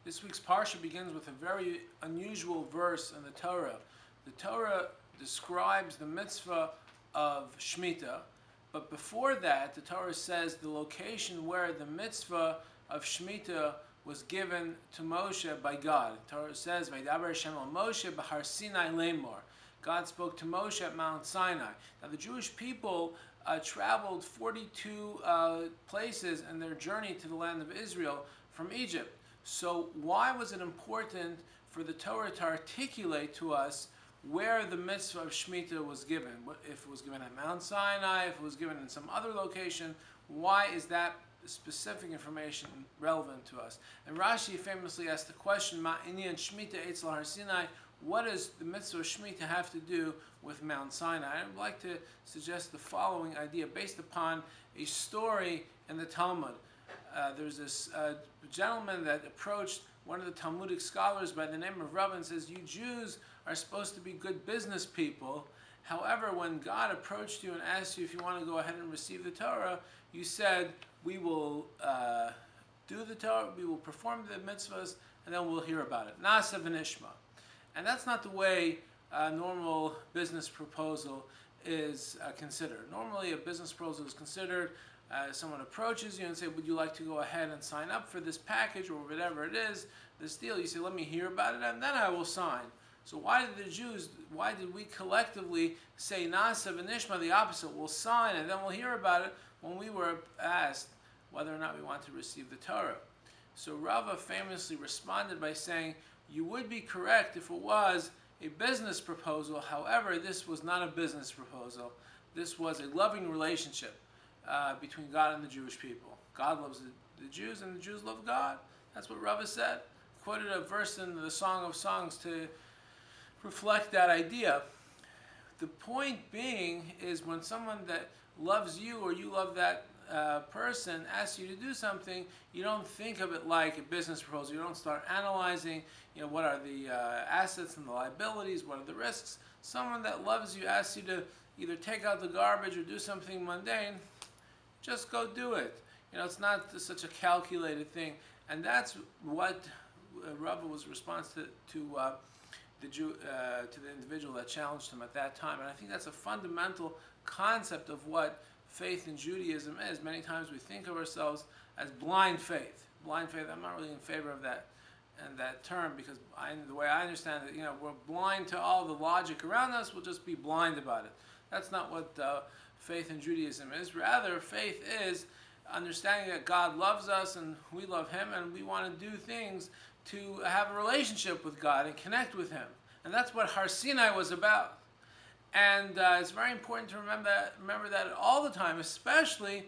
This week's Parsha begins with a very unusual verse in the Torah. The Torah describes the mitzvah of Shemitah, but before that, the Torah says the location where the mitzvah of Shemitah was given to Moshe by God. The Torah says, "Vaydaber Hashem el Moshe b'Har Sinai lemor." God spoke to Moshe at Mount Sinai. Now, the Jewish people traveled 42 places in their journey to the land of Israel from Egypt. So why was it important for the Torah to articulate to us where the mitzvah of Shemitah was given? If it was given at Mount Sinai, if it was given in some other location, why is that specific information relevant to us? And Rashi famously asked the question, Ma inyan Shemitah eitz Har Sinai, what does the mitzvah of Shemitah have to do with Mount Sinai? I would like to suggest the following idea based upon a story in the Talmud. There's this gentleman that approached one of the Talmudic scholars by the name of Rabbi and says, "You Jews are supposed to be good business people. However, when God approached you and asked you if you want to go ahead and receive the Torah, you said, we will do the Torah, we will perform the mitzvahs, and then we'll hear about it. Nasa v'nishma." And that's not the way a normal business proposal is considered. Normally, a business proposal is considered someone approaches you and say, "Would you like to go ahead and sign up for this package or whatever it is, this deal?" You say, "Let me hear about it, and then I will sign." So why did we collectively say Nasa v'nishma, the opposite? We'll sign and then we'll hear about it when we were asked whether or not we want to receive the Torah. So Rava famously responded by saying, you would be correct if it was a business proposal. However, this was not a business proposal. This was a loving relationship between God and the Jewish people. God loves the Jews and the Jews love God. That's what Rava said. Quoted a verse in the Song of Songs to reflect that idea. The point being is when someone that loves you or you love that person asks you to do something, you don't think of it like a business proposal. You don't start analyzing, what are the assets and the liabilities, what are the risks. Someone that loves you asks you to either take out the garbage or do something mundane, just go do it. It's not such a calculated thing. And that's what Rabbi was response to the individual that challenged him at that time. And I think that's a fundamental concept of what faith in Judaism is. Many times we think of ourselves as blind faith. Blind faith, I'm not really in favor of that and that term, because the way I understand it, we're blind to all the logic around us, we'll just be blind about it. That's not what faith in Judaism is. Rather, faith is understanding that God loves us and we love Him, and we want to do things to have a relationship with God and connect with Him. And that's what Har Sinai was about. And it's very important to remember that all the time, especially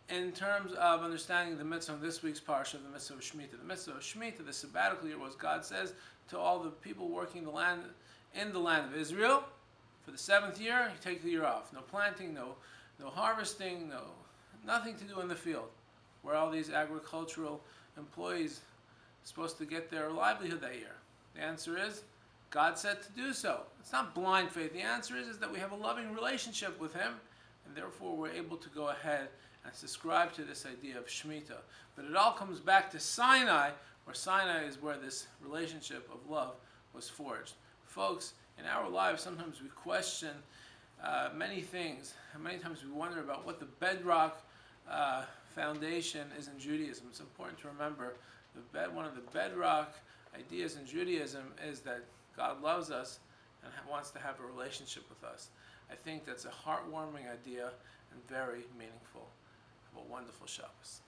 in terms of understanding the mitzvah of this week's Parsha, the mitzvah of Shemitah. The mitzvah of Shemitah, the sabbatical year, was God says to all the people working in the land of Israel, for the 7th year, you take the year off. No planting, no harvesting, nothing to do in the field. Where all these agricultural employees are supposed to get their livelihood that year? The answer is, God said to do so. It's not blind faith. The answer is that we have a loving relationship with Him, and therefore we're able to go ahead and subscribe to this idea of Shemitah. But it all comes back to Sinai, where Sinai is where this relationship of love was forged. Folks, in our lives, sometimes we question many things, and many times we wonder about what the bedrock foundation is in Judaism. It's important to remember one of the bedrock ideas in Judaism is that God loves us and wants to have a relationship with us. I think that's a heartwarming idea and very meaningful. Have a wonderful Shabbos.